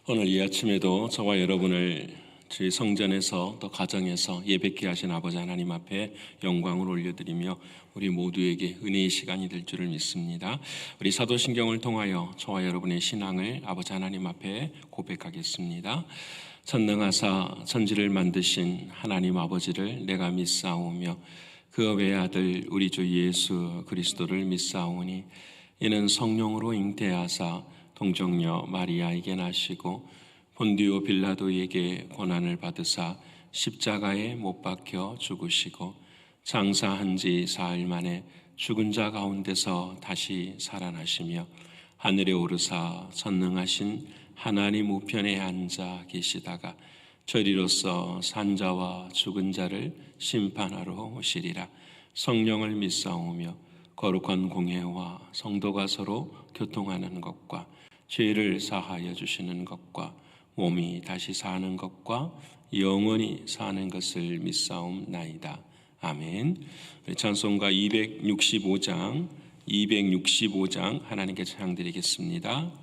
오늘 이 아침에도 저와 여러분을 저희 성전에서 또 가정에서 예배케 하신 아버지 하나님 앞에 영광을 올려드리며 우리 모두에게 은혜의 시간이 될 줄을 믿습니다. 우리 사도신경을 통하여 저와 여러분의 신앙을 아버지 하나님 앞에 고백하겠습니다. 전능하사 천지를 만드신 하나님 아버지를 내가 믿사오며 그 외아들 우리 주 예수 그리스도를 믿사오니 이는 성령으로 잉태하사 동정녀 마리아에게 나시고 본디오 빌라도에게 고난을 받으사 십자가에 못 박혀 죽으시고 장사한 지 사흘 만에 죽은 자 가운데서 다시 살아나시며 하늘에 오르사 전능하신 하나님 우편에 앉아 계시다가 저리로서 산자와 죽은 자를 심판하러 오시리라. 성령을 믿사오며 거룩한 공회와 성도가 서로 교통하는 것과 죄를 사하여 주시는 것과 몸이 다시 사는 것과 영원히 사는 것을 믿사옵나이다. 아멘. 찬송가 265장 하나님께 찬양드리겠습니다.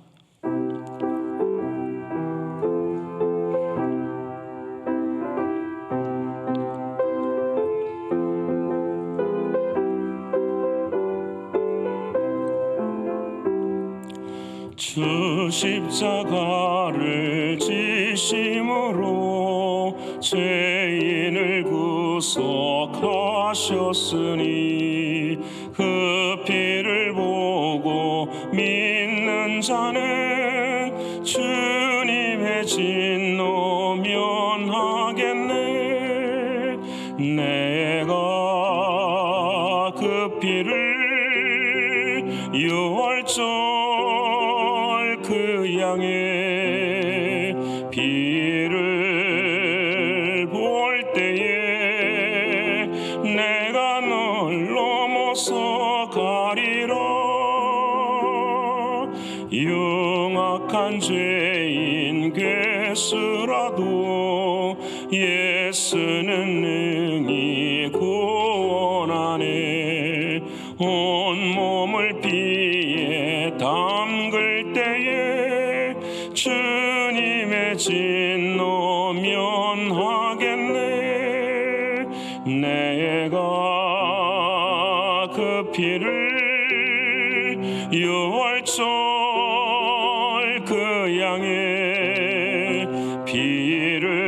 주 십자가를 지심으로 죄인을 구속하셨으니 그 피를 보고 믿는 자는 주님의 진노 면하겠네. 내가 그 피를 유월절 그 양의 피를 볼 때에 내가 널 넘어서 가리라. 흉악한 죄인 괴수라도 예수는 능히 구원하네. 온몸을 피에 담글 때에 주님의 진노 면하겠네. 내가 그 피를 유월절 그 양의 피를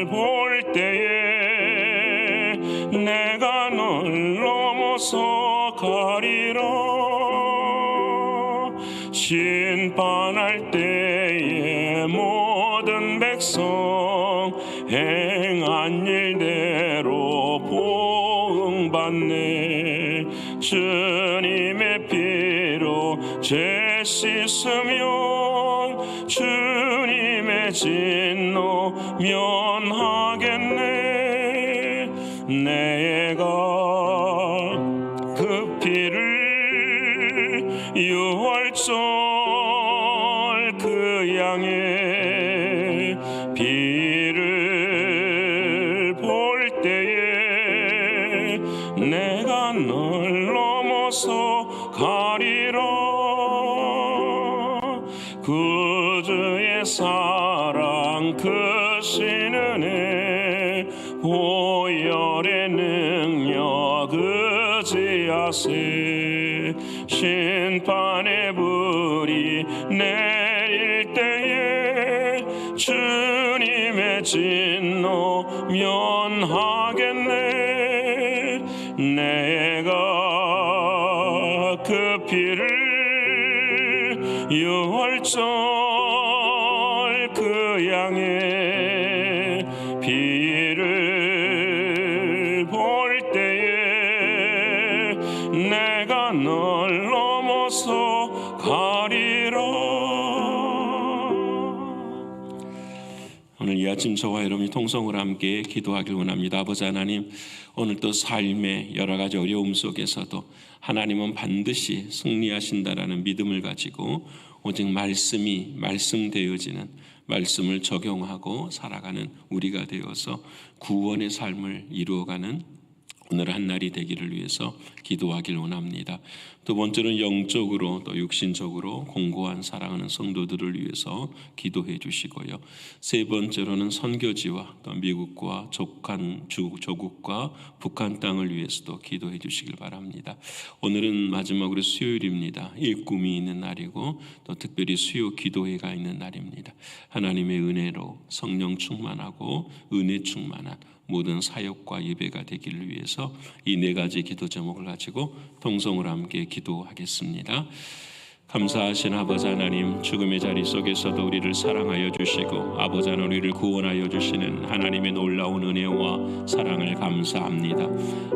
볼 때에 내가 널 넘어서 가리라. 심판할 때에 모든 백성 행한 일대로 보응받네. 주님의 피로 죄 씻으면 주님의 진노 면하겠네. 내가 그 피를 유월절 그 양의 피를 볼 때에 내가 널 넘어서 가리라. 구주의 사랑 크신 은혜 보혈의 능력 의지하세. 심판의 불이 내릴 때에 주님의 진노 면하겠네. 내가 그 피를 유월절 그 양의 피를 볼 때에 내가 널 넘어서 가리라. 오늘 이 아침 저와 여러분이 통성으로 함께 기도하길 원합니다. 아버지 하나님, 오늘도 삶의 여러 가지 어려움 속에서도 하나님은 반드시 승리하신다라는 믿음을 가지고 오직 말씀이 말씀되어지는 말씀을 적용하고 살아가는 우리가 되어서 구원의 삶을 이루어가는 오늘 한 날이 되기를 위해서 기도하길 원합니다. 두 번째는 영적으로 또 육신적으로 공고한 사랑하는 성도들을 위해서 기도해 주시고요. 세 번째로는 선교지와 또 미국과 조국과 북한 땅을 위해서도 기도해 주시길 바랍니다. 오늘은 마지막으로 수요일입니다. 일꿈이 있는 날이고 또 특별히 수요 기도회가 있는 날입니다. 하나님의 은혜로 성령 충만하고 은혜 충만한 모든 사역과 예배가 되기를 위해서 이 네 가지 기도 제목을 가지고 통성으로 함께 기도하겠습니다. 감사하신 아버지 하나님, 죽음의 자리 속에서도 우리를 사랑하여 주시고 아버지 하나님 우리를 구원하여 주시는 하나님의 놀라운 은혜와 사랑을 감사합니다.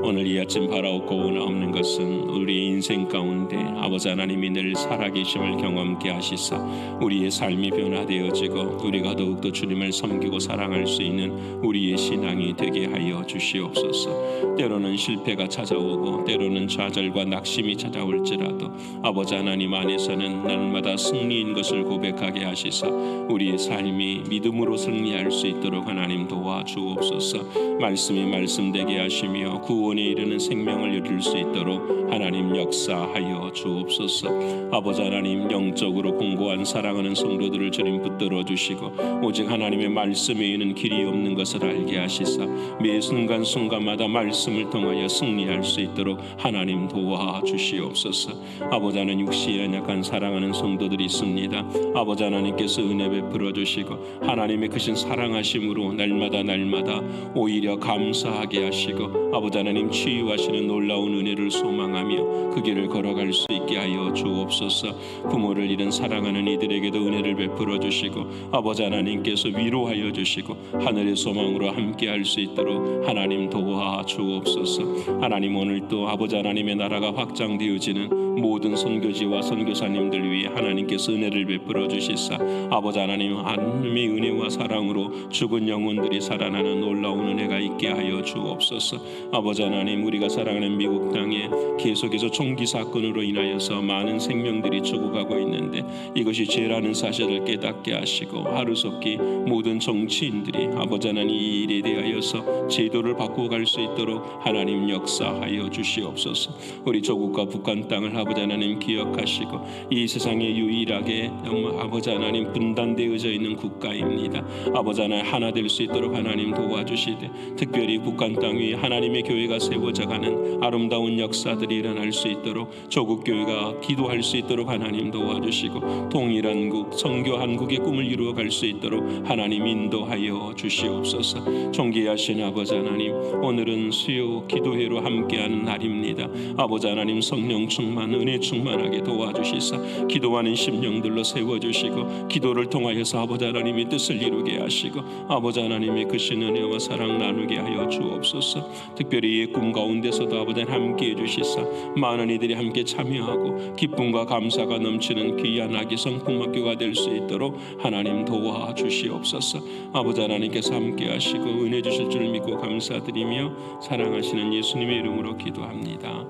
오늘 이 아침 바라옵고 원하옵는 것은 우리의 인생 가운데 아버지 하나님이 늘 살아계심을 경험케 하시사 우리의 삶이 변화되어지고 우리가 더욱더 주님을 섬기고 사랑할 수 있는 우리의 신앙이 되게 하여 주시옵소서. 때로는 실패가 찾아오고 때로는 좌절과 낙심이 찾아올지라도 아버지 하나님 안에서 는 날마다 승리인 것을 고백하게 하시사 우리의 삶이 믿음으로 승리할 수 있도록 하나님 도와주옵소서. 말씀이 말씀되게 하시며 구원에 이르는 생명을 이룰 수 있도록 하나님 역사하여 주옵소서. 아버지 하나님, 영적으로 공고한 사랑하는 성도들을 주님 붙들어 주시고 오직 하나님의 말씀에 있는 길이 없는 것을 알게 하시사 매 순간순간마다 말씀을 통하여 승리할 수 있도록 하나님 도와주시옵소서. 아버지 하나님, 육신에 연약한 사랑하는 성도들이 있습니다. 아버지 하나님께서 은혜 베풀어 주시고 하나님의 크신 사랑하심으로 날마다 오히려 감사하게 하시고 아버지 하나님 치유하시는 놀라운 은혜를 소망하며 그 길을 걸어갈 수 있게 하여 주옵소서. 부모를 잃은 사랑하는 이들에게도 은혜를 베풀어 주시고 아버지 하나님께서 위로하여 주시고 하늘의 소망으로 함께할 수 있도록 하나님 도와주옵소서. 하나님, 오늘도 아버지 하나님의 나라가 확장되어지는 모든 선교지와 선교사님들 위해 하나님께서 은혜를 베풀어 주시사 아버지 하나님의 은혜와 사랑으로 죽은 영혼들이 살아나는 놀라운 은혜가 있게 하여 주옵소서. 아버지 하나님, 우리가 사랑하는 미국 땅에 계속해서 총기 사건으로 인하여서 많은 생명들이 죽어가고 있는데 이것이 죄라는 사실을 깨닫게 하시고 하루속히 모든 정치인들이 아버지 하나님 이 일에 대하여서 제도를 바꾸어갈 수 있도록 하나님 역사하여 주시옵소서. 우리 조국과 북한 땅을 아버지 하나님 기억하시고 이 세상에 유일하게 아버지 하나님 분단되어져 있는 국가입니다. 아버지 하나님 하나 될 수 있도록 하나님 도와주시되 특별히 북한 땅 위에 하나님의 교회가 세워져가는 아름다운 역사들이 일어날 수 있도록 조국 교회가 기도할 수 있도록 하나님 도와주시고 통일한 국 선교 한국의 꿈을 이루어갈 수 있도록 하나님 인도하여 주시옵소서. 존귀하신 아버지 하나님, 오늘은 수요 기도회로 함께하는 날입니다. 아버지 하나님 성령 충만 은혜 충만하게 도와주시사 기도하는 심령들로 세워주시고 기도를 통하여서 아버지 하나님의 뜻을 이루게 하시고 아버지 하나님의 크신 은혜와 사랑 나누게 하여 주옵소서. 특별히 이 꿈 가운데서도 아버지 하나님 함께해 주시사 많은 이들이 함께 참여하고 기쁨과 감사가 넘치는 귀한 아기 성품학교가 될 수 있도록 하나님 도와주시옵소서. 아버지 하나님께서 함께 하시고 은혜 주실 줄 믿고 감사드리며 사랑하시는 예수님의 이름으로 기도합니다.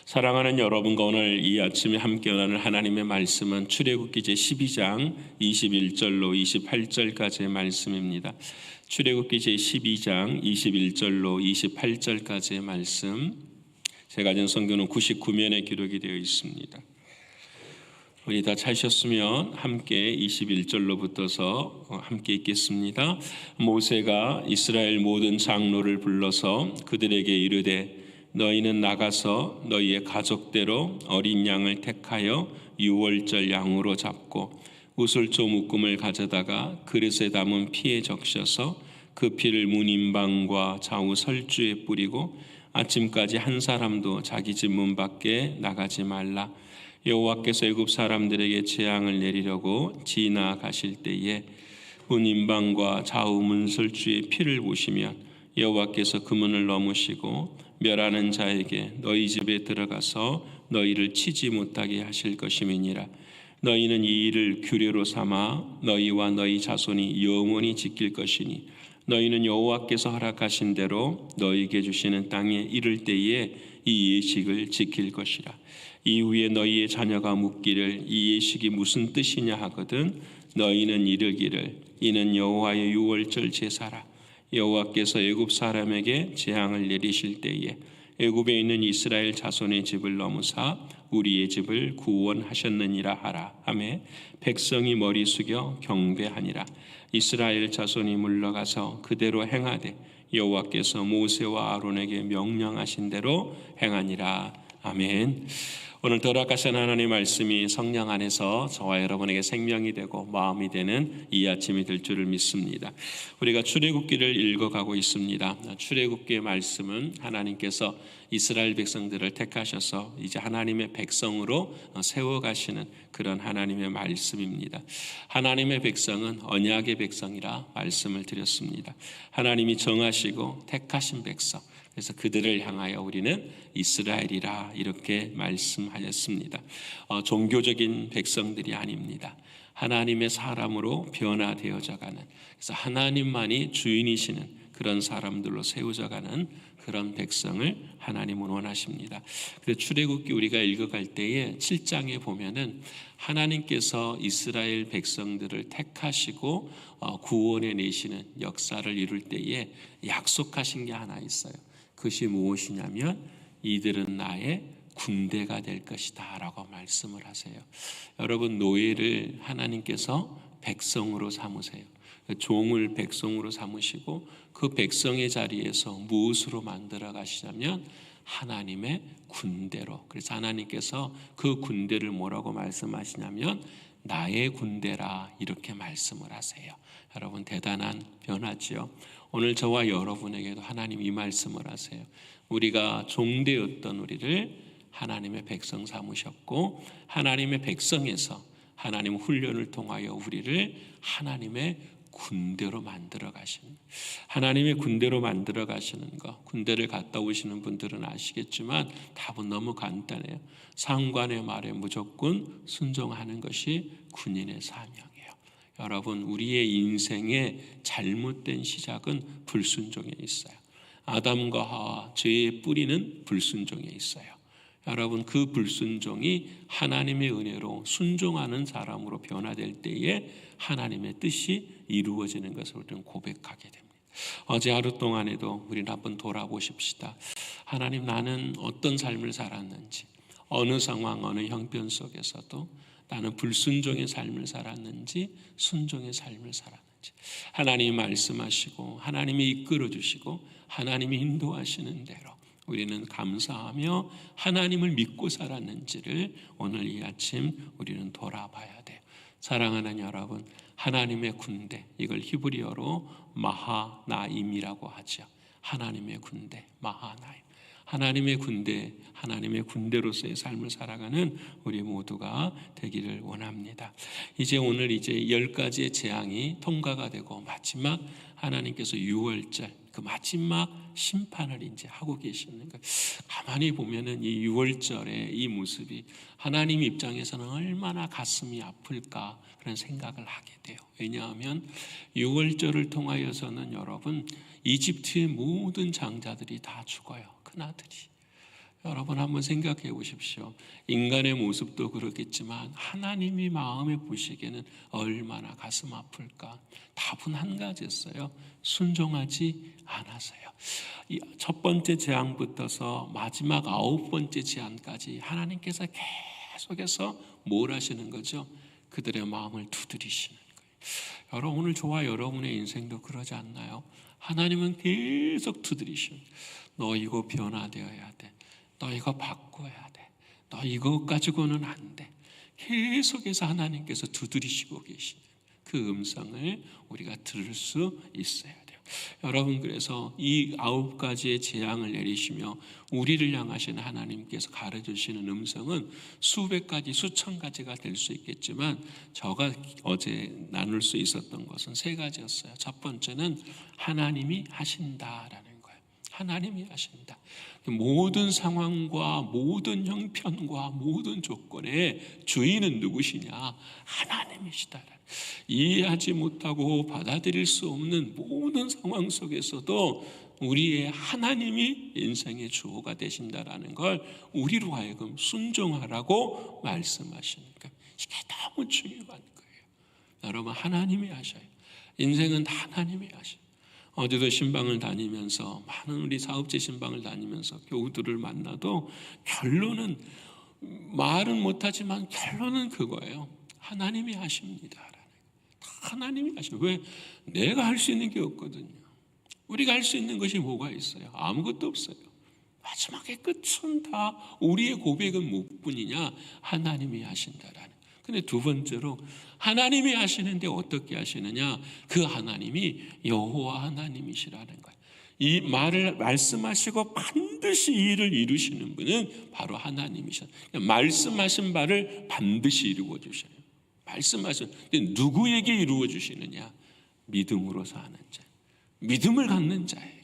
사랑하는 여러분과 오늘 이 아침에 함께 나눌 하나님의 말씀은 출애굽기 제12장 21절로 28절까지의 말씀입니다. 출애굽기 제12장 21절로 28절까지의 말씀, 제가 가진 성경은 99면에 기록이 되어 있습니다. 우리 다 찾으셨으면 함께 21절로부터서 함께 읽겠습니다. 모세가 이스라엘 모든 장로를 불러서 그들에게 이르되 너희는 나가서 너희의 가족대로 어린 양을 택하여 유월절 양으로 잡고 우슬조 묶음을 가져다가 그릇에 담은 피에 적셔서 그 피를 문 임방과 좌우 설주에 뿌리고 아침까지 한 사람도 자기 집 문 밖에 나가지 말라. 여호와께서 애굽 사람들에게 재앙을 내리려고 지나가실 때에 문 임방과 좌우 문설주의 피를 보시면 여호와께서 그 문을 넘으시고 멸하는 자에게 너희 집에 들어가서 너희를 치지 못하게 하실 것임이니라. 너희는 이 일을 규례로 삼아 너희와 너희 자손이 영원히 지킬 것이니 너희는 여호와께서 허락하신 대로 너희에게 주시는 땅에 이를 때에 이 예식을 지킬 것이라. 이후에 너희의 자녀가 묻기를 이 예식이 무슨 뜻이냐 하거든 너희는 이르기를 이는 여호와의 유월절 제사라. 여호와께서 애굽 사람에게 재앙을 내리실 때에 애굽에 있는 이스라엘 자손의 집을 넘으사 우리의 집을 구원하셨느니라 하라 하매 백성이 머리 숙여 경배하니라. 이스라엘 자손이 물러가서 그대로 행하되 여호와께서 모세와 아론에게 명령하신 대로 행하니라. 아멘. 오늘 허락하신 하나님의 말씀이 성령 안에서 저와 여러분에게 생명이 되고 마음이 되는 이 아침이 될 줄을 믿습니다. 우리가 출애굽기를 읽어가고 있습니다. 출애굽기의 말씀은 하나님께서 이스라엘 백성들을 택하셔서 이제 하나님의 백성으로 세워가시는 그런 하나님의 말씀입니다. 하나님의 백성은 언약의 백성이라 말씀을 드렸습니다. 하나님이 정하시고 택하신 백성, 그래서 그들을 향하여 우리는 이스라엘이라 이렇게 말씀하였습니다. 종교적인 백성들이 아닙니다. 하나님의 사람으로 변화되어져가는, 그래서 하나님만이 주인이시는 그런 사람들로 세워져가는 그런 백성을 하나님은 원하십니다. 그래서 출애굽기 우리가 읽어갈 때에 7장에 보면은 하나님께서 이스라엘 백성들을 택하시고 구원해 내시는 역사를 이룰 때에 약속하신 게 하나 있어요. 그것이 무엇이냐면 이들은 나의 군대가 될 것이다 라고 말씀을 하세요. 여러분, 노예를 하나님께서 백성으로 삼으세요. 종을 백성으로 삼으시고 그 백성의 자리에서 무엇으로 만들어 가시냐면 하나님의 군대로. 그래서 하나님께서 그 군대를 뭐라고 말씀하시냐면 나의 군대라 이렇게 말씀을 하세요. 여러분, 대단한 변화지요. 오늘 저와 여러분에게도 하나님 이 말씀을 하세요. 우리가 종되었던 우리를 하나님의 백성 삼으셨고 하나님의 백성에서 하나님 훈련을 통하여 우리를 하나님의 군대로 만들어 가시는, 하나님의 군대로 만들어 가시는 것. 군대를 갔다 오시는 분들은 아시겠지만 답은 너무 간단해요. 상관의 말에 무조건 순종하는 것이 군인의 사명이에요. 여러분, 우리의 인생의 잘못된 시작은 불순종에 있어요. 아담과 하와 죄의 뿌리는 불순종에 있어요. 여러분, 그 불순종이 하나님의 은혜로 순종하는 사람으로 변화될 때에 하나님의 뜻이 이루어지는 것을 우리는 고백하게 됩니다. 어제 하루 동안에도 우리는 한번 돌아보십시다. 하나님, 나는 어떤 삶을 살았는지, 어느 상황, 어느 형편 속에서도 나는 불순종의 삶을 살았는지 순종의 삶을 살았는지, 하나님이 말씀하시고 하나님이 이끌어 주시고 하나님이 인도하시는 대로 우리는 감사하며 하나님을 믿고 살았는지를 오늘 이 아침 우리는 돌아봐야 돼요. 사랑하는 여러분, 하나님의 군대, 이걸 히브리어로 마하나임이라고 하죠. 하나님의 군대, 마하나임. 하나님의 군대, 하나님의 군대로서의 삶을 살아가는 우리 모두가 되기를 원합니다. 이제 오늘 10가지의 재앙이 통과가 되고 마지막 하나님께서 6월절 그 마지막 심판을 이제 하고 계시는 거예요. 가만히 보면은 이 6월절의 이 모습이 하나님 입장에서는 얼마나 가슴이 아플까 그런 생각을 하게 돼요. 왜냐하면 6월절을 통하여서는 여러분, 이집트의 모든 장자들이 다 죽어요. 큰아들이. 여러분, 한번 생각해 보십시오. 인간의 모습도 그렇겠지만 하나님이 마음에 보시기에는 얼마나 가슴 아플까. 답은 한 가지였어요. 순종하지 않아서요. 이 첫 번째 재앙부터서 마지막 9번째 재앙까지 하나님께서 계속해서 뭘 하시는 거죠? 그들의 마음을 두드리시는 거예요. 여러분, 오늘 저와 여러분의 인생도 그러지 않나요? 하나님은 계속 두드리시는, 너 이거 변화되어야 돼, 너 이거 바꿔야 돼, 너 이거 가지고는 안 돼. 계속해서 하나님께서 두드리시고 계시는 그 음성을 우리가 들을 수 있어야 돼요. 여러분, 그래서 이 9가지의 재앙을 내리시며 우리를 향하시는 하나님께서 가르쳐주시는 음성은 수백 가지, 수천 가지가 될 수 있겠지만 제가 어제 나눌 수 있었던 것은 3가지였어요. 첫 번째는 하나님이 하신다라는 거예요. 하나님이 하신다. 모든 상황과 모든 형편과 모든 조건의 주인은 누구시냐? 하나님이시다. 이해하지 못하고 받아들일 수 없는 모든 상황 속에서도 우리의 하나님이 인생의 주어가 되신다라는 걸 우리로 하여금 순종하라고 말씀하시는 거예요. 이게 너무 중요한 거예요. 여러분, 하나님이 하셔요. 인생은 다 하나님이 하셔요. 어제도 신방을 다니면서 많은 우리 사업체 신방을 다니면서 교우들을 만나도 결론은 말은 못하지만 결론은 그거예요. 하나님이 하십니다. 하나님이 하셔요. 왜? 내가 할 수 있는 게 없거든요. 우리가 할 수 있는 것이 뭐가 있어요? 아무것도 없어요. 마지막에 끝은 다 우리의 고백은 무엇뿐이냐? 하나님이 하신다라는. 근데 두 번째로 하나님이 하시는데 어떻게 하시느냐? 그 하나님이 여호와 하나님이시라는 거예요. 이 말을 말씀하시고 반드시 이 일을 이루시는 분은 바로 하나님이셔. 말씀하신 바를 반드시 이루어 주셔요. 말씀하신 누구에게 이루어 주시느냐? 믿음으로 사는 자, 믿음을 갖는 자에게.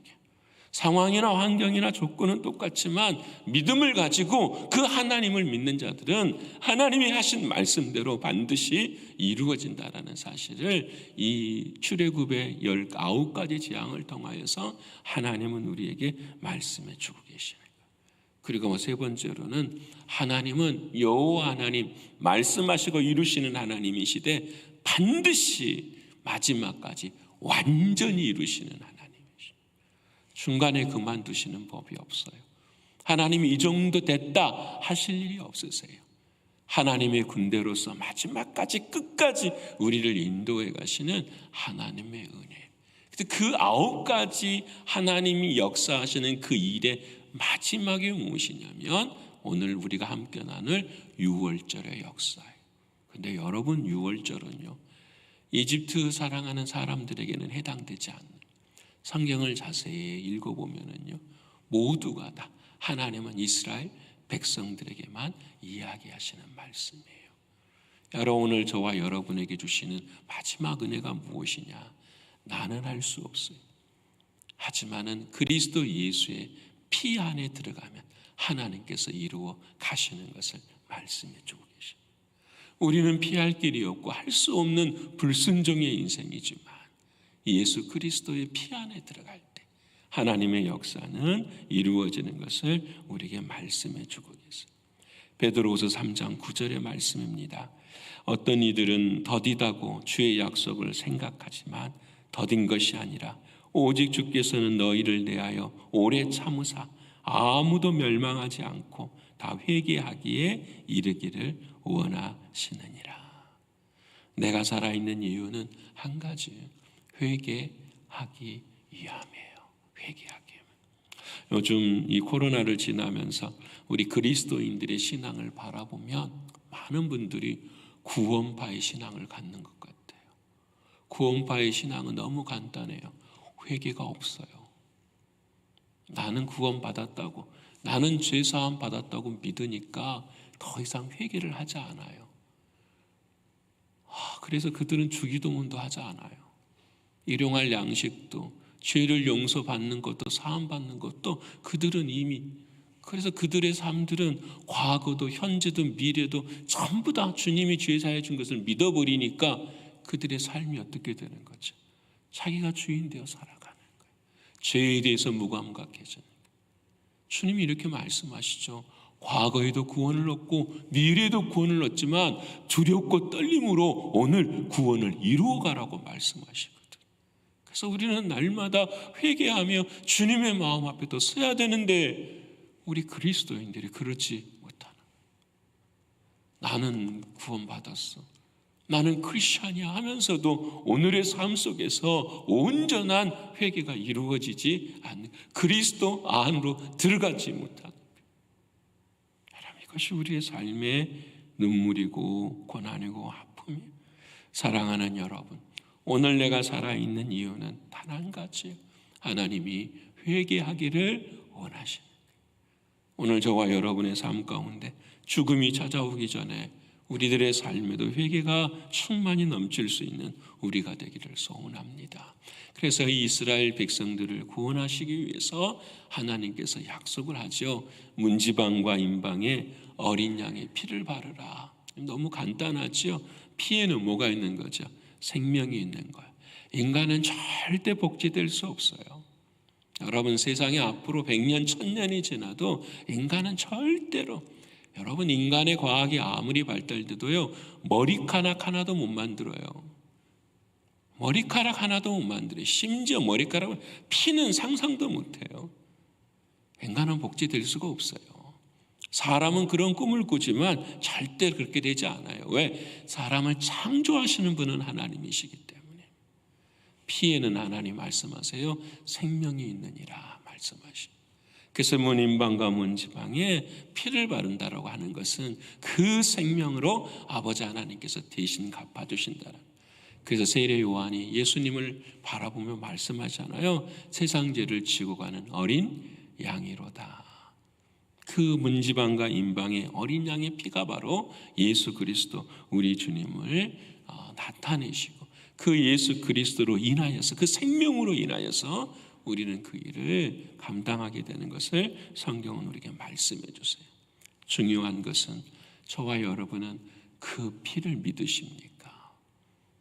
상황이나 환경이나 조건은 똑같지만 믿음을 가지고 그 하나님을 믿는 자들은 하나님이 하신 말씀대로 반드시 이루어진다라는 사실을 이 출애굽의 19가지 재앙을 통하여서 하나님은 우리에게 말씀해 주고 계시는 거예요. 그리고 세 번째로는 하나님은 여호와 하나님, 말씀하시고 이루시는 하나님이시되 반드시 마지막까지 완전히 이루시는 하나님이시죠. 중간에 그만두시는 법이 없어요. 하나님이 이 정도 됐다 하실 일이 없으세요. 하나님의 군대로서 마지막까지 끝까지 우리를 인도해 가시는 하나님의 은혜. 그 9가지 하나님이 역사하시는 그 일의 마지막이 무엇이냐면 오늘 우리가 함께 나눌 유월절의 역사예요. 그런데 여러분, 유월절은요, 이집트 사랑하는 사람들에게는 해당되지 않는, 성경을 자세히 읽어보면은요, 모두가 다 하나님은 이스라엘 백성들에게만 이야기하시는 말씀이에요. 여러분, 오늘 저와 여러분에게 주시는 마지막 은혜가 무엇이냐? 나는 할 수 없어요. 하지만은 그리스도 예수의 피 안에 들어가면 하나님께서 이루어 가시는 것을 말씀해 주고 계십니다. 우리는 피할 길이 없고 할 수 없는 불순종의 인생이지만 예수 그리스도의 피 안에 들어갈 때 하나님의 역사는 이루어지는 것을 우리에게 말씀해 주고 계세요. 베드로후서 3장 9절의 말씀입니다. 어떤 이들은 더디다고 주의 약속을 생각하지만 더딘 것이 아니라 오직 주께서는 너희를 대하여 오래 참으사 아무도 멸망하지 않고 다 회개하기에 이르기를 원하시느니라. 내가 살아있는 이유는 한 가지예요. 회개하기 위함이에요. 회개하기 위함. 요즘 이 코로나를 지나면서 우리 그리스도인들의 신앙을 바라보면 많은 분들이 구원파의 신앙을 갖는 것 같아요. 구원파의 신앙은 너무 간단해요. 회개가 없어요. 나는 구원받았다고, 나는 죄사함 받았다고 믿으니까 더 이상 회개를 하지 않아요. 그래서 그들은 주기도문도 하지 않아요. 일용할 양식도, 죄를 용서받는 것도, 사함받는 것도 그들은 이미, 그래서 그들의 삶들은 과거도 현재도 미래도 전부 다 주님이 죄 사해 준 것을 믿어버리니까 그들의 삶이 어떻게 되는 거죠? 자기가 주인 되어 살아가는 거예요. 죄에 대해서 무감각해지는 거예요. 주님이 이렇게 말씀하시죠. 과거에도 구원을 얻고 미래에도 구원을 얻지만 두렵고 떨림으로 오늘 구원을 이루어가라고 말씀하시거든요. 그래서 우리는 날마다 회개하며 주님의 마음 앞에 더 서야 되는데 우리 그리스도인들이 그렇지 못하는, 나는 구원받았어, 나는 크리스찬이야 하면서도 오늘의 삶 속에서 온전한 회개가 이루어지지 않는, 그리스도 안으로 들어가지 못하는, 여러분, 이것이 우리의 삶의 눈물이고 고난이고 아픔이에요. 사랑하는 여러분, 오늘 내가 살아있는 이유는 단 한 가지예요. 하나님이 회개하기를 원하시는 거예요. 오늘 저와 여러분의 삶 가운데 죽음이 찾아오기 전에 우리들의 삶에도 회개가 충만히 넘칠 수 있는 우리가 되기를 소원합니다. 그래서 이 이스라엘 백성들을 구원하시기 위해서 하나님께서 약속을 하죠. 문지방과 임방에 어린 양의 피를 바르라. 너무 간단하죠. 피에는 뭐가 있는 거죠? 생명이 있는 거예요. 인간은 절대 복제될 수 없어요. 여러분, 세상에 앞으로 100년, 1000년이 지나도 인간은 절대로, 여러분, 인간의 과학이 아무리 발달돼도요, 머리카락 하나도 못 만들어요. 머리카락 하나도 못 만들어요. 심지어 머리카락을 피는 상상도 못해요. 인간은 복제될 수가 없어요. 사람은 그런 꿈을 꾸지만 절대 그렇게 되지 않아요. 왜? 사람을 창조하시는 분은 하나님이시기 때문에. 피에는 하나님 말씀하세요. 생명이 있느니라 말씀하시고. 그래서 문인방과 문지방에 피를 바른다라고 하는 것은 그 생명으로 아버지 하나님께서 대신 갚아주신다는. 그래서 세례 요한이 예수님을 바라보며 말씀하잖아요. 세상 죄를 지고 가는 어린 양이로다. 그 문지방과 인방의 어린 양의 피가 바로 예수 그리스도 우리 주님을 나타내시고, 그 예수 그리스도로 인하여서, 그 생명으로 인하여서 우리는 그 일을 감당하게 되는 것을 성경은 우리에게 말씀해 주세요. 중요한 것은 저와 여러분은 그 피를 믿으십니까?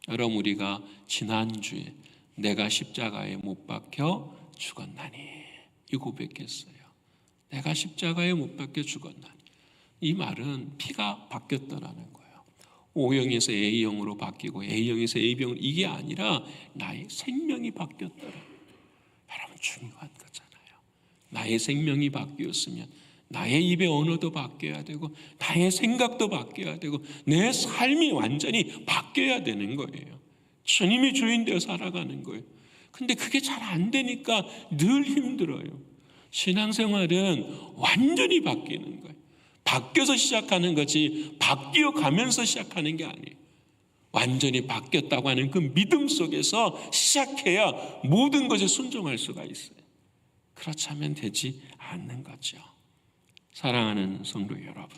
여러분, 우리가 지난주에 내가 십자가에 못 박혀 죽었나니 이 고백했어요. 내가 십자가에 못 박혀 죽었나니. 이 말은 피가 바뀌었다라는 거예요. O형에서 A형으로 바뀌고 A형에서 A형으로, 이게 아니라 나의 생명이 바뀌었다라는 거예요. 여러분, 중요한 거잖아요. 나의 생명이 바뀌었으면 나의 입의 언어도 바뀌어야 되고 나의 생각도 바뀌어야 되고 내 삶이 완전히 바뀌어야 되는 거예요. 주님이 주인 되어 살아가는 거예요. 근데 그게 잘 안 되니까 늘 힘들어요. 신앙생활은 완전히 바뀌는 거예요. 바뀌어서 시작하는 거지 바뀌어 가면서 시작하는 게 아니에요. 완전히 바뀌었다고 하는 그 믿음 속에서 시작해야 모든 것에 순종할 수가 있어요. 그렇지 않으면 되지 않는 거죠. 사랑하는 성도 여러분,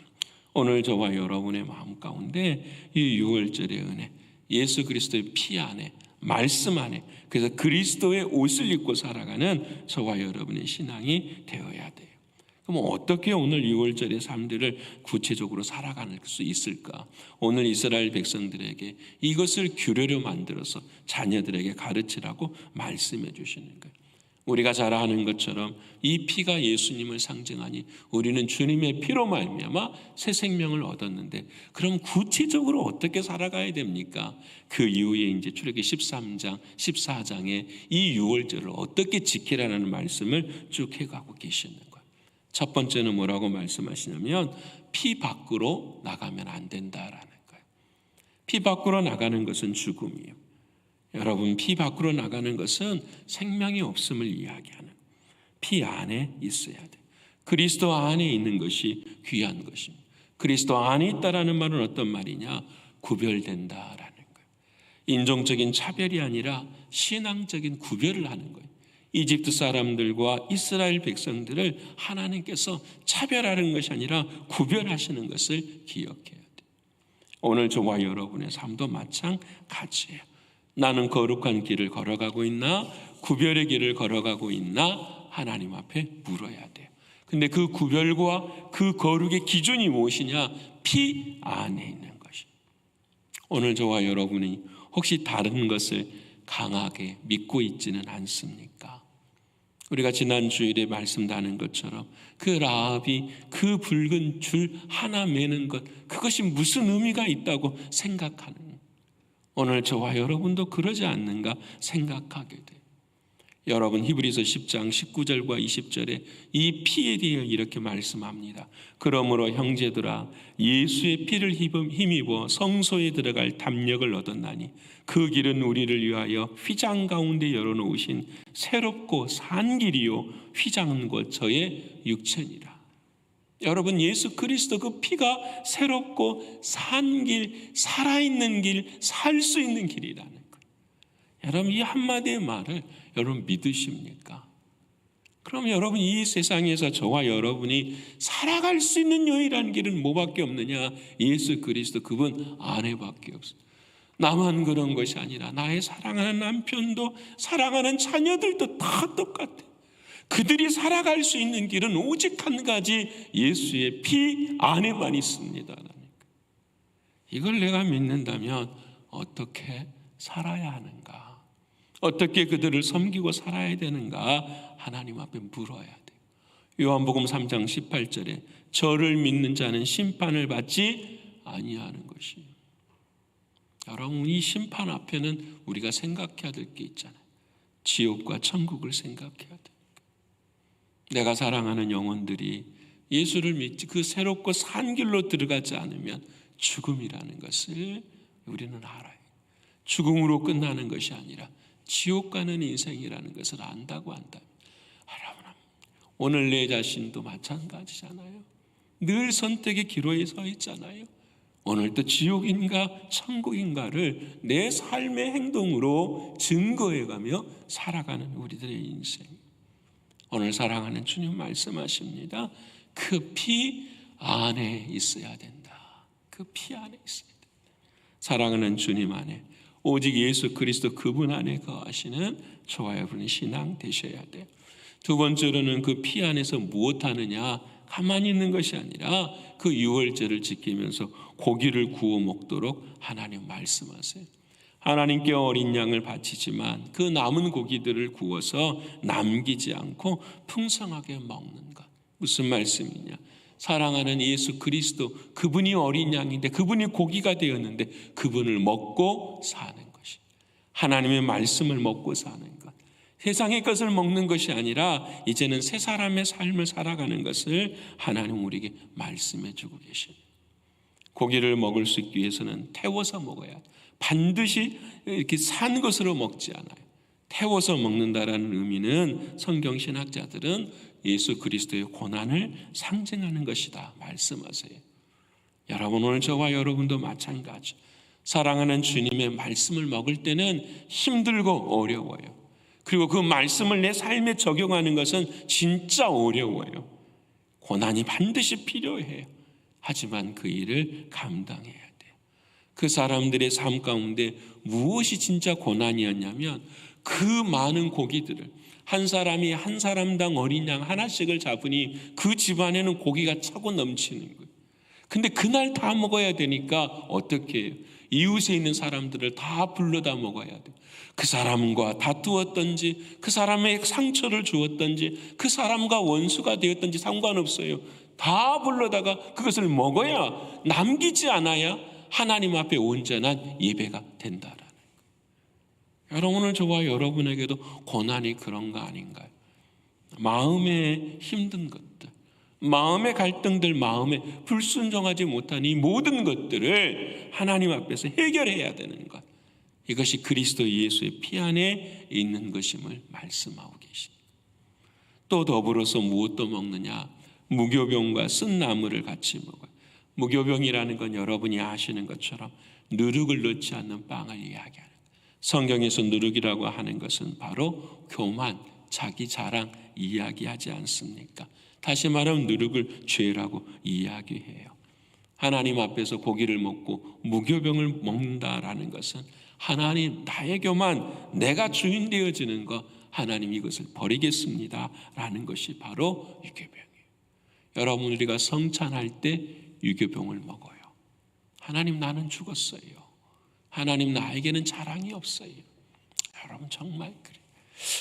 오늘 저와 여러분의 마음 가운데 이 6월절의 은혜, 예수 그리스도의 피 안에, 말씀 안에, 그래서 그리스도의 옷을 입고 살아가는 저와 여러분의 신앙이 되어야 돼요. 그럼 어떻게 오늘 6월절의 삶들을 구체적으로 살아갈 수 있을까? 오늘 이스라엘 백성들에게 이것을 규례로 만들어서 자녀들에게 가르치라고 말씀해 주시는 거예요. 우리가 잘 아는 것처럼 이 피가 예수님을 상징하니 우리는 주님의 피로 말미암아 새 생명을 얻었는데, 그럼 구체적으로 어떻게 살아가야 됩니까? 그 이후에 이제 출애굽기 13장, 14장에 이 6월절을 어떻게 지키라는 말씀을 쭉 해가고 계시는 거예요. 첫 번째는 뭐라고 말씀하시냐면 피 밖으로 나가면 안 된다라는 거예요. 피 밖으로 나가는 것은 죽음이에요. 여러분, 피 밖으로 나가는 것은 생명이 없음을 이야기하는, 피 안에 있어야 돼. 그리스도 안에 있는 것이 귀한 것입니다. 그리스도 안에 있다라는 말은 어떤 말이냐? 구별된다라는 거예요. 인종적인 차별이 아니라 신앙적인 구별을 하는 거예요. 이집트 사람들과 이스라엘 백성들을 하나님께서 차별하는 것이 아니라 구별하시는 것을 기억해야 돼요. 오늘 저와 여러분의 삶도 마찬가지예요. 나는 거룩한 길을 걸어가고 있나? 구별의 길을 걸어가고 있나? 하나님 앞에 물어야 돼요. 근데 그 구별과 그 거룩의 기준이 무엇이냐? 피 안에 있는 것이. 오늘 저와 여러분이 혹시 다른 것을 강하게 믿고 있지는 않습니까? 우리가 지난 주일에 말씀 나눈 것처럼 그 라합이 그 붉은 줄 하나 매는 것, 그것이 무슨 의미가 있다고 생각하는, 오늘 저와 여러분도 그러지 않는가 생각하게 돼요. 여러분, 히브리서 10장 19절과 20절에 이 피에 대해 이렇게 말씀합니다. 그러므로 형제들아, 예수의 피를 힘입어 성소에 들어갈 담력을 얻었나니 그 길은 우리를 위하여 휘장 가운데 열어놓으신 새롭고 산 길이요 휘장은 곧 저의 육체니라. 여러분, 예수 그리스도 그 피가 새롭고 산 길, 살아있는 길, 살 수 있는 길이라는 거예요. 여러분, 이 한마디의 말을 여러분 믿으십니까? 그럼 여러분, 이 세상에서 저와 여러분이 살아갈 수 있는 유일한 길은 뭐밖에 없느냐? 예수 그리스도 그분 안에밖에 없어요. 나만 그런 것이 아니라 나의 사랑하는 남편도 사랑하는 자녀들도 다 똑같아요. 그들이 살아갈 수 있는 길은 오직 한 가지, 예수의 피 안에만 있습니다. 이걸 내가 믿는다면 어떻게 살아야 하는가? 어떻게 그들을 섬기고 살아야 되는가? 하나님 앞에 물어야 돼요. 요한복음 3장 18절에 저를 믿는 자는 심판을 받지 아니하는 것이에요. 여러분, 이 심판 앞에는 우리가 생각해야 될 게 있잖아요. 지옥과 천국을 생각해야 돼. 내가 사랑하는 영혼들이 예수를 믿지 그 새롭고 산 길로 들어가지 않으면 죽음이라는 것을 우리는 알아요. 죽음으로 끝나는 것이 아니라 지옥 가는 인생이라는 것을 안다고 한다. 여러분, 오늘 내 자신도 마찬가지잖아요. 늘 선택의 기로에 서 있잖아요. 오늘도 지옥인가 천국인가를 내 삶의 행동으로 증거해가며 살아가는 우리들의 인생. 오늘 사랑하는 주님 말씀하십니다. 그 피 안에 있어야 된다. 그 피 안에 있어야 된다. 사랑하는 주님 안에, 오직 예수 그리스도 그분 안에 거하시는 저와 여러분의 신앙 되셔야 돼요. 두 번째로는 그 피 안에서 무엇하느냐, 가만히 있는 것이 아니라 그 유월절을 지키면서 고기를 구워 먹도록 하나님 말씀하세요. 하나님께 어린 양을 바치지만 그 남은 고기들을 구워서 남기지 않고 풍성하게 먹는 것. 무슨 말씀이냐? 사랑하는 예수 그리스도, 그분이 어린 양인데 그분이 고기가 되었는데 그분을 먹고 사는 것이, 하나님의 말씀을 먹고 사는 것. 세상의 것을 먹는 것이 아니라 이제는 새 사람의 삶을 살아가는 것을 하나님 우리에게 말씀해 주고 계십니다. 고기를 먹을 수 있기 위해서는 태워서 먹어야 돼요. 반드시 이렇게 산 것으로 먹지 않아요. 태워서 먹는다라는 의미는 성경 신학자들은 예수 그리스도의 고난을 상징하는 것이다 말씀하세요. 여러분, 오늘 저와 여러분도 마찬가지. 사랑하는 주님의 말씀을 먹을 때는 힘들고 어려워요. 그리고 그 말씀을 내 삶에 적용하는 것은 진짜 어려워요. 고난이 반드시 필요해요. 하지만 그 일을 감당해야 돼요. 그 사람들의 삶 가운데 무엇이 진짜 고난이었냐면 그 많은 고기들을 한 사람이 한 사람당 어린 양 하나씩을 잡으니 그 집안에는 고기가 차고 넘치는 거예요. 근데 그날 다 먹어야 되니까 어떻게 해요? 이웃에 있는 사람들을 다 불러다 먹어야 돼요. 그 사람과 다투었던지 그 사람의 상처를 주었던지 그 사람과 원수가 되었던지 상관없어요. 다 불러다가 그것을 먹어야, 남기지 않아야 하나님 앞에 온전한 예배가 된다라는 거예요. 여러분, 오늘 저와 여러분에게도 고난이 그런 거 아닌가요? 마음에 힘든 것들, 마음의 갈등들, 마음에 불순종하지 못한 이 모든 것들을 하나님 앞에서 해결해야 되는 것, 이것이 그리스도 예수의 피 안에 있는 것임을 말씀하고 계십니다. 또 더불어서 무엇도 먹느냐? 무교병과 쓴 나물을 같이 먹어요. 무교병이라는 건 여러분이 아시는 것처럼 누룩을 넣지 않는 빵을 이야기하는 거예요. 성경에서 누룩이라고 하는 것은 바로 교만, 자기 자랑 이야기하지 않습니까? 다시 말하면 누룩을 죄라고 이야기해요. 하나님 앞에서 고기를 먹고 무교병을 먹는다라는 것은 하나님, 나의 교만, 내가 주인 되어지는 것, 하나님 이것을 버리겠습니다 라는 것이 바로 유교병이에요. 여러분, 우리가 성찬할 때 유교병을 먹어요. 하나님, 나는 죽었어요. 하나님, 나에게는 자랑이 없어요. 여러분, 정말 그래요.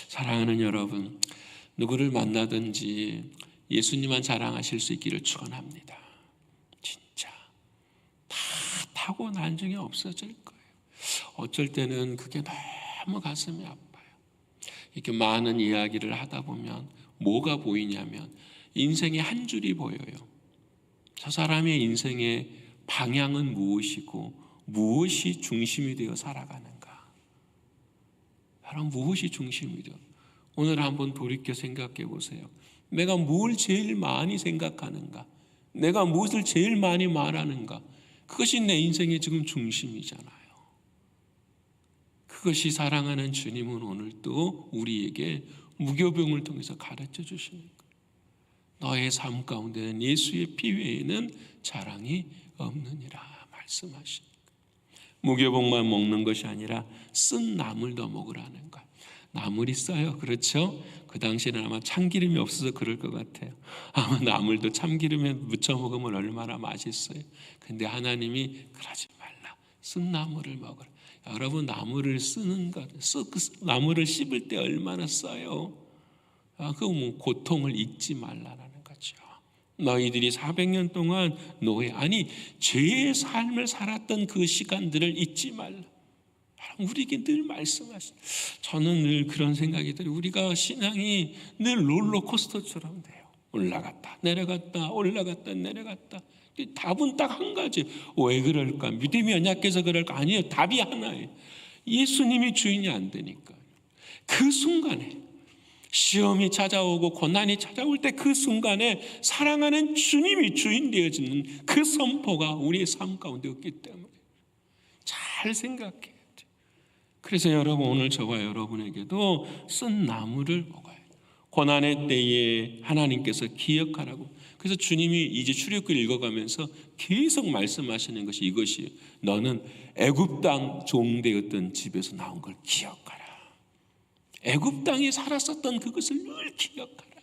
사랑하는 여러분, 누구를 만나든지 예수님만 자랑하실 수 있기를 축원합니다. 진짜 다 타고 나중에 없어질 거예요. 어쩔 때는 그게 너무 가슴이 아파요. 이렇게 많은 이야기를 하다 보면 뭐가 보이냐면 인생의 한 줄이 보여요. 저 사람의 인생의 방향은 무엇이고 무엇이 중심이 되어 살아가는가. 여러분, 무엇이 중심이 되어, 오늘 한번 돌이켜 생각해 보세요. 내가 뭘 제일 많이 생각하는가, 내가 무엇을 제일 많이 말하는가, 그것이 내 인생의 지금 중심이잖아요. 그것이 사랑하는 주님은 오늘도 우리에게 무교병을 통해서 가르쳐 주시는 거예요. 너의 삶 가운데는 예수의 피 외에는 자랑이 없느니라 말씀하십니다. 무교병만 먹는 것이 아니라 쓴 나물도 먹으라는 거예요. 나물이 써요, 그렇죠? 그 당시에는 아마 참기름이 없어서 그럴 것 같아요. 아마 나물도 참기름에 묻혀 먹으면 얼마나 맛있어요. 근데 하나님이 그러지 말라, 쓴 나물을 먹으라. 여러분, 나물을 쓰는 것, 나물을 씹을 때 얼마나 써요. 그 고통을 잊지 말라는 거죠. 너희들이 400년 동안 노예, 아니 죄의 삶을 살았던 그 시간들을 잊지 말라. 우리에게 늘 말씀하신, 저는 늘 그런 생각이 들어요. 우리가 신앙이 늘 롤러코스터처럼 돼요. 올라갔다 내려갔다 올라갔다 내려갔다. 답은 딱 한 가지. 왜 그럴까? 믿음이 연약해서 그럴까? 아니에요. 답이 하나예요. 예수님이 주인이 안 되니까. 그 순간에 시험이 찾아오고 고난이 찾아올 때 그 순간에 사랑하는 주님이 주인 되어지는 그 선포가 우리의 삶 가운데 없기 때문에 잘 생각해야 돼요. 그래서 여러분, 오늘 저와 여러분에게도 쓴 나무를 먹어야 돼요. 고난의 때에 하나님께서 기억하라고. 그래서 주님이 이제 출애굽기 읽어가면서 계속 말씀하시는 것이 이것이에요. 너는 애굽 땅 종되었던 집에서 나온 걸 기억하라. 애굽 땅에 살았었던 그것을 늘 기억하라.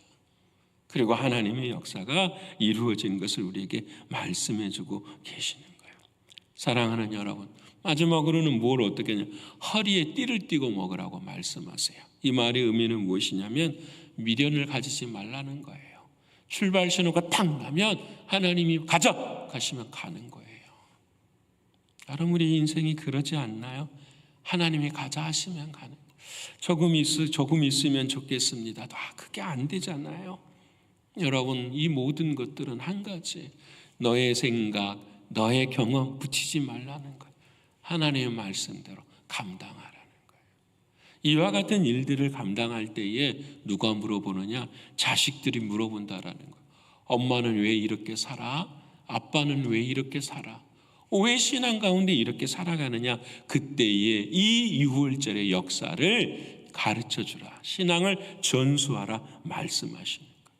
그리고 하나님의 역사가 이루어진 것을 우리에게 말씀해주고 계시는 거예요. 사랑하는 여러분, 마지막으로는 뭘 어떻게 하냐? 허리에 띠를 띠고 먹으라고 말씀하세요. 이 말의 의미는 무엇이냐면 미련을 가지지 말라는 거예요. 출발 신호가 탁 나면 하나님이 가자 가시면 가는 거예요. 여러분, 우리 인생이 그러지 않나요? 하나님이 가자 하시면 가는 거예요. 조금 있으면 좋겠습니다. 그게 안 되잖아요. 여러분, 이 모든 것들은 한 가지, 너의 생각, 너의 경험 붙이지 말라는 거예요. 하나님의 말씀대로 감당하라는 거예요. 이와 같은 일들을 감당할 때에 누가 물어보느냐? 자식들이 물어본다라는 거예요. 엄마는 왜 이렇게 살아? 아빠는 왜 이렇게 살아? 왜 신앙 가운데 이렇게 살아가느냐? 그때의 이 유월절의 역사를 가르쳐주라. 신앙을 전수하라 말씀하시는 거예요.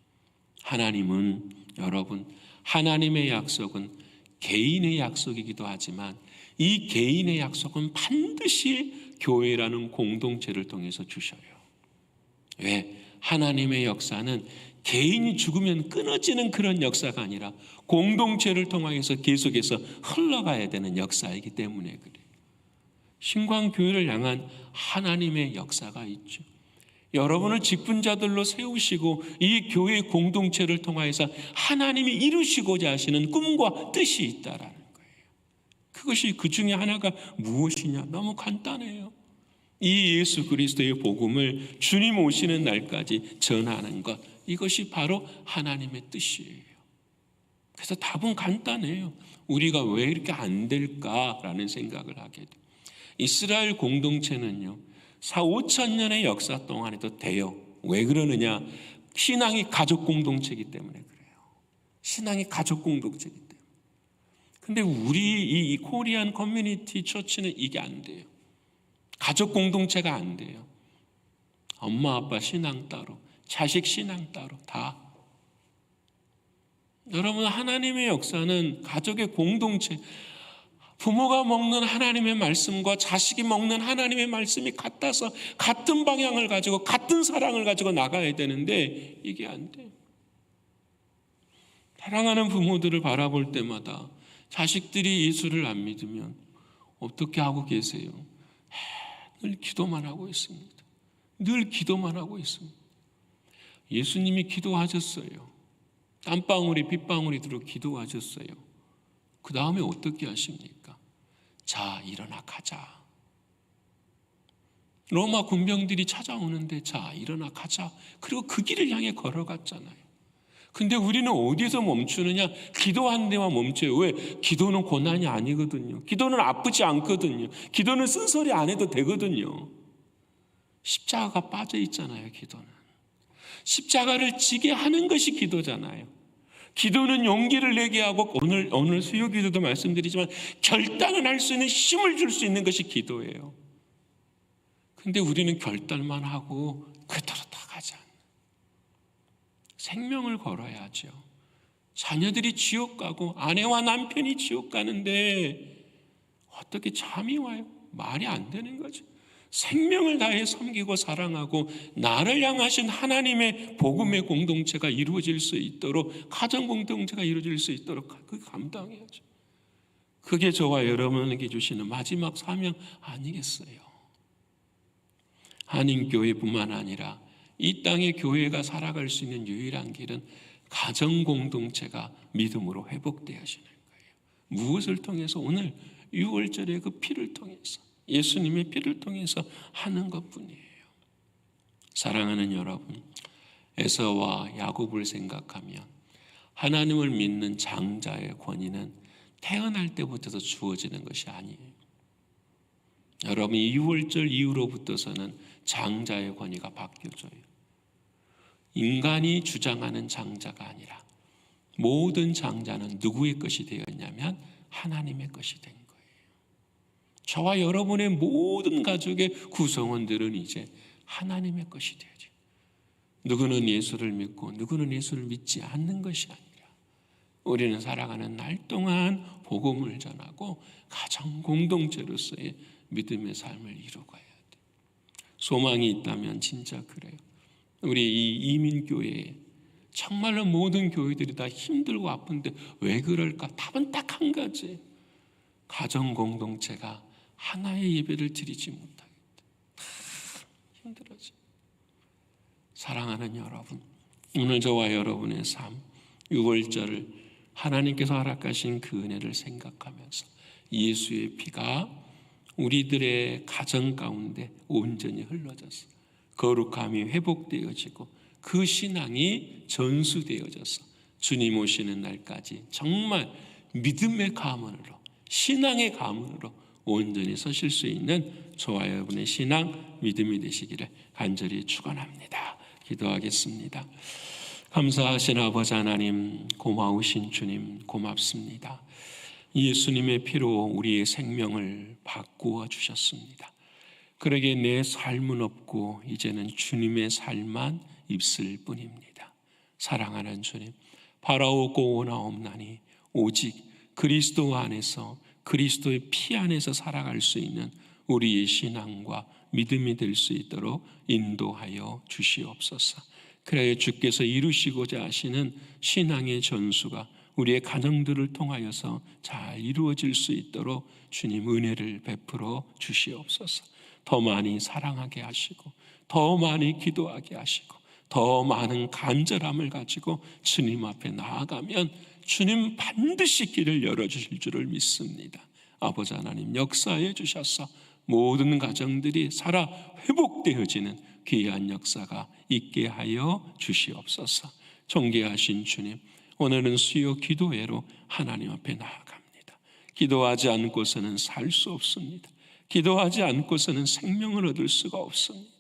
하나님은, 여러분, 하나님의 약속은 개인의 약속이기도 하지만 이 개인의 약속은 반드시 교회라는 공동체를 통해서 주셔요. 왜? 하나님의 역사는 개인이 죽으면 끊어지는 그런 역사가 아니라 공동체를 통해서 계속해서 흘러가야 되는 역사이기 때문에 그래요. 신광교회를 향한 하나님의 역사가 있죠. 여러분을 직분자들로 세우시고 이 교회 공동체를 통해서 하나님이 이루시고자 하시는 꿈과 뜻이 있다라는 거예요. 그것이 그 중에 하나가 무엇이냐? 너무 간단해요. 이 예수 그리스도의 복음을 주님 오시는 날까지 전하는 것, 이것이 바로 하나님의 뜻이에요. 그래서 답은 간단해요. 우리가 왜 이렇게 안 될까라는 생각을 하게 돼요. 이스라엘 공동체는요, 4,5,000년의 역사 동안에도 돼요. 왜 그러느냐? 신앙이 가족 공동체이기 때문에 그래요. 신앙이 가족 공동체이기 때문에. 근데 우리 이 코리안 커뮤니티 처치는 이게 안 돼요. 가족 공동체가 안 돼요. 엄마 아빠 신앙 따로, 자식 신앙 따로, 다. 여러분, 하나님의 역사는 가족의 공동체, 부모가 먹는 하나님의 말씀과 자식이 먹는 하나님의 말씀이 같아서 같은 방향을 가지고 같은 사랑을 가지고 나가야 되는데 이게 안 돼요. 사랑하는 부모들을 바라볼 때마다 자식들이 예수를 안 믿으면 어떻게 하고 계세요? 늘 기도만 하고 있습니다. 늘 기도만 하고 있습니다. 예수님이 기도하셨어요. 땀방울이 빗방울이 들어 기도하셨어요. 그 다음에 어떻게 하십니까? 자, 일어나 가자. 로마 군병들이 찾아오는데 자, 일어나 가자. 그리고 그 길을 향해 걸어갔잖아요. 근데 우리는 어디서 멈추느냐? 기도한 데만 멈춰요. 왜? 기도는 고난이 아니거든요. 기도는 아프지 않거든요. 기도는 쓴소리 안 해도 되거든요. 십자가가 빠져 있잖아요. 기도는 십자가를 지게 하는 것이 기도잖아요. 기도는 용기를 내게 하고 오늘 수요 기도도 말씀드리지만 결단을 할 수 있는 힘을 줄 수 있는 것이 기도예요. 근데 우리는 결단만 하고 그대로 다 가지 않는, 생명을 걸어야죠. 자녀들이 지옥 가고 아내와 남편이 지옥 가는데 어떻게 잠이 와요? 말이 안 되는 거죠. 생명을 다해 섬기고 사랑하고 나를 향하신 하나님의 복음의 공동체가 이루어질 수 있도록, 가정 공동체가 이루어질 수 있도록 그 감당해야죠. 그게 저와 여러분에게 주시는 마지막 사명 아니겠어요? 한인교회뿐만 아니라 이 땅의 교회가 살아갈 수 있는 유일한 길은 가정 공동체가 믿음으로 회복되어지는 거예요. 무엇을 통해서? 오늘 6월절의 그 피를 통해서, 예수님의 피를 통해서 하는 것뿐이에요. 사랑하는 여러분, 에서와 야곱을 생각하면 하나님을 믿는 장자의 권위는 태어날 때부터 주어지는 것이 아니에요. 여러분이 6월절 이후로부터서는 장자의 권위가 바뀌어져요. 인간이 주장하는 장자가 아니라 모든 장자는 누구의 것이 되었냐면 하나님의 것이 된 거예요. 저와 여러분의 모든 가족의 구성원들은 이제 하나님의 것이 되죠. 누구는 예수를 믿고 누구는 예수를 믿지 않는 것이 아니라 우리는 살아가는 날 동안 복음을 전하고 가정 공동체로서의 믿음의 삶을 이루어가야 돼. 소망이 있다면 진짜 그래요. 우리 이 이민교회에 정말로 모든 교회들이 다 힘들고 아픈데 왜 그럴까? 답은 딱 한 가지. 가정 공동체가 하나의 예배를 드리지 못하겠다. 힘들어져. 사랑하는 여러분, 오늘 저와 여러분의 삶, 6월절을 하나님께서 허락하신 그 은혜를 생각하면서 예수의 피가 우리들의 가정 가운데 온전히 흘러져서 거룩함이 회복되어지고 그 신앙이 전수되어져서 주님 오시는 날까지 정말 믿음의 가문으로, 신앙의 가문으로 온전히 서실 수 있는 저와 여러분의 신앙, 믿음이 되시기를 간절히 축원합니다. 기도하겠습니다. 감사하신 아버지 하나님, 고마우신 주님 고맙습니다. 예수님의 피로 우리의 생명을 바꾸어 주셨습니다. 그러기에 내 삶은 없고 이제는 주님의 삶만 입을 뿐입니다. 사랑하는 주님, 바라오고 원하옵나니 오직 그리스도 안에서, 그리스도의 피 안에서 살아갈 수 있는 우리의 신앙과 믿음이 될 수 있도록 인도하여 주시옵소서. 그래야 주께서 이루시고자 하시는 신앙의 전수가 우리의 가정들을 통하여서 잘 이루어질 수 있도록 주님 은혜를 베풀어 주시옵소서. 더 많이 사랑하게 하시고 더 많이 기도하게 하시고 더 많은 간절함을 가지고 주님 앞에 나아가면 주님 반드시 길을 열어주실 줄을 믿습니다. 아버지 하나님, 역사해 주셔서 모든 가정들이 살아 회복되어지는 귀한 역사가 있게 하여 주시옵소서. 존귀하신 주님, 오늘은 수요 기도회로 하나님 앞에 나아갑니다. 기도하지 않고서는 살 수 없습니다. 기도하지 않고서는 생명을 얻을 수가 없습니다.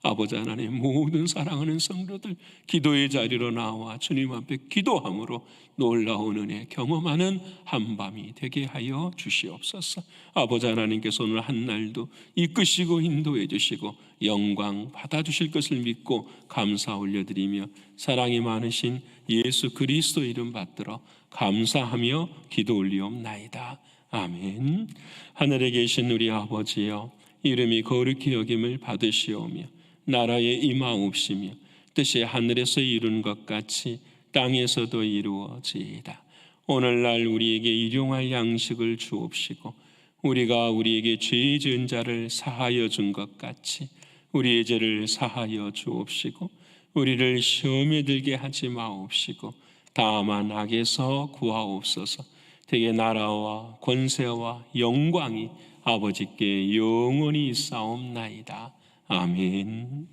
아버지 하나님, 모든 사랑하는 성도들 기도의 자리로 나와 주님 앞에 기도함으로 놀라운 은혜 경험하는 한밤이 되게 하여 주시옵소서. 아버지 하나님께서 오늘 한날도 이끄시고 인도해 주시고 영광 받아주실 것을 믿고 감사 올려드리며 사랑이 많으신 예수 그리스도 이름 받들어 감사하며 기도 올리옵나이다. 아멘. 하늘에 계신 우리 아버지여, 이름이 거룩히 여김을 받으시오며 나라에 임하옵시며 뜻이 하늘에서 이룬 것 같이 땅에서도 이루어지이다. 오늘날 우리에게 일용할 양식을 주옵시고 우리가 우리에게 죄 지은 자를 사하여 준 것 같이 우리의 죄를 사하여 주옵시고 우리를 시험에 들게 하지 마옵시고 다만 악에서 구하옵소서. 되게 나라와 권세와 영광이 아버지께 영원히 있사옵나이다. 아멘.